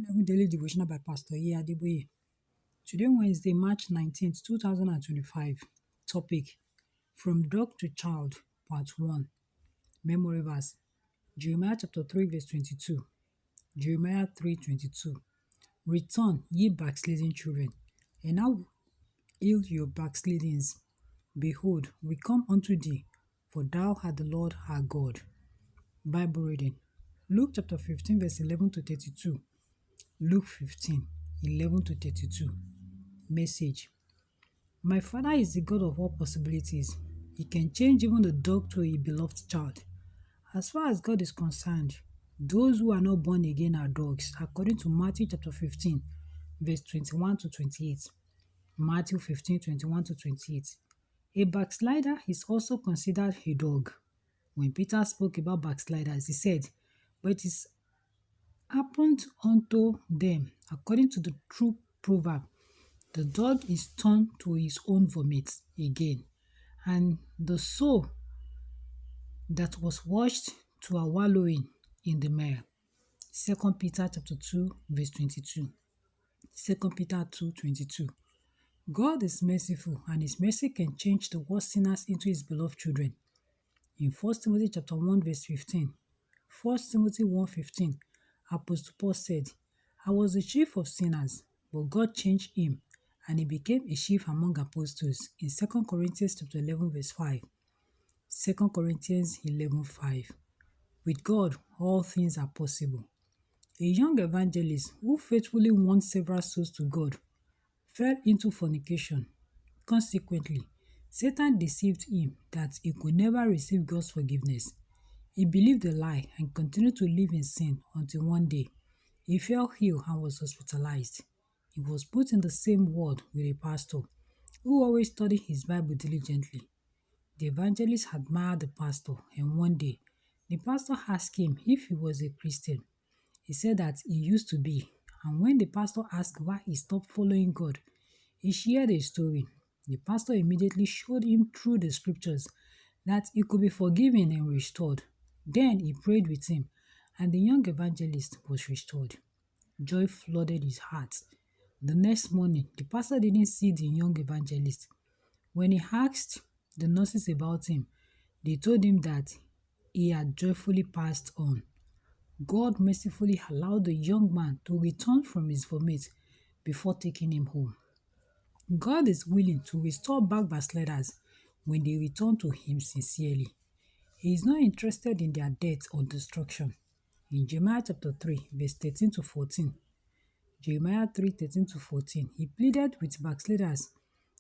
Daily Devotional by Pastor Iye Adeboye. Today, Wednesday, March 19th, 2025. Topic: From Dog to Child, Part 1. Memory verse: Jeremiah chapter 3, verse 22. Jeremiah 3:22. Return, ye backsliding children, and I will heal your backslidings. Behold, we come unto thee, for thou art the Lord our God. Bible reading: Luke chapter 15, verse 11 to 32. Luke 15, 11 to 32. Message: My Father is the God of all possibilities. He can change even the dog to a beloved child. As far as God is concerned, those who are not born again are dogs, according to Matthew chapter 15, verse 21 to 28. Matthew 15, 21 to 28. A backslider is also considered a dog. When Peter spoke about backsliders, he said, But it is happened unto them according to the true proverb, the dog is turned to his own vomit again, and the soul that was washed to a wallowing in the mire. 2 Peter chapter 2, verse 22. 2 Peter 2:22. God is merciful, and his mercy can change the worst sinners into his beloved children. In 1 Timothy chapter 1, verse 15, 1 Timothy 1:15, Apostle Paul said, I was the chief of sinners, but God changed him, and he became a chief among apostles. In 2 Corinthians chapter 11, verse 5. 2 Corinthians 11:5. With God, all things are possible. A young evangelist who faithfully won several souls to God fell into fornication. Consequently, Satan deceived him that he could never receive God's forgiveness. He believed the lie and continued to live in sin until one day he fell ill and was hospitalized. He was put in the same ward with a pastor who always studied his Bible diligently. The evangelist admired the pastor, and one day the pastor asked him if he was a Christian. He said that he used to be, and when the pastor asked why he stopped following God, he shared a story. The pastor immediately showed him through the scriptures that he could be forgiven and restored. Then he prayed with him, and the young evangelist was restored. Joy flooded his heart. The next morning, the pastor didn't see the young evangelist. When he asked the nurses about him, they told him that he had joyfully passed on. God mercifully allowed the young man to return from his vomit before taking him home. God is willing to restore back backsliders when they return to him sincerely. He is not interested in their death or destruction. In Jeremiah chapter 3, verse 13 to 14, Jeremiah 3:13 to 14, he pleaded with backsliders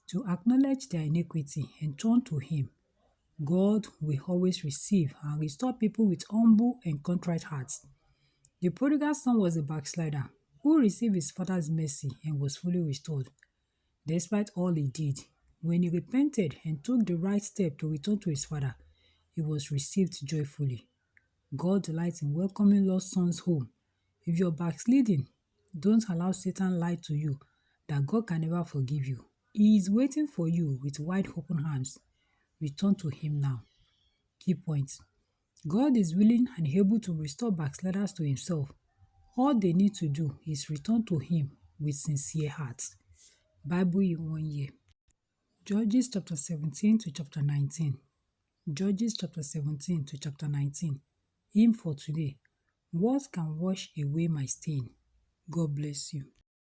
to acknowledge their iniquity and turn to him. God will always receive and restore people with humble and contrite hearts. The prodigal son was a backslider who received his father's mercy and was fully restored. Despite all he did, when he repented and took the right step to return to his father, he was received joyfully. God delights in welcoming lost sons home. If you're backsliding, don't allow Satan lie to you that God can never forgive you. He is waiting for you with wide open arms. Return to him now. Key points: God is willing and able to restore backsliders to himself. All they need to do is return to him with sincere hearts. Bible in 1 year. Judges chapter 17 to chapter 19. Judges chapter 17 to chapter 19. Hymn for today: What can wash away my stain? God bless you.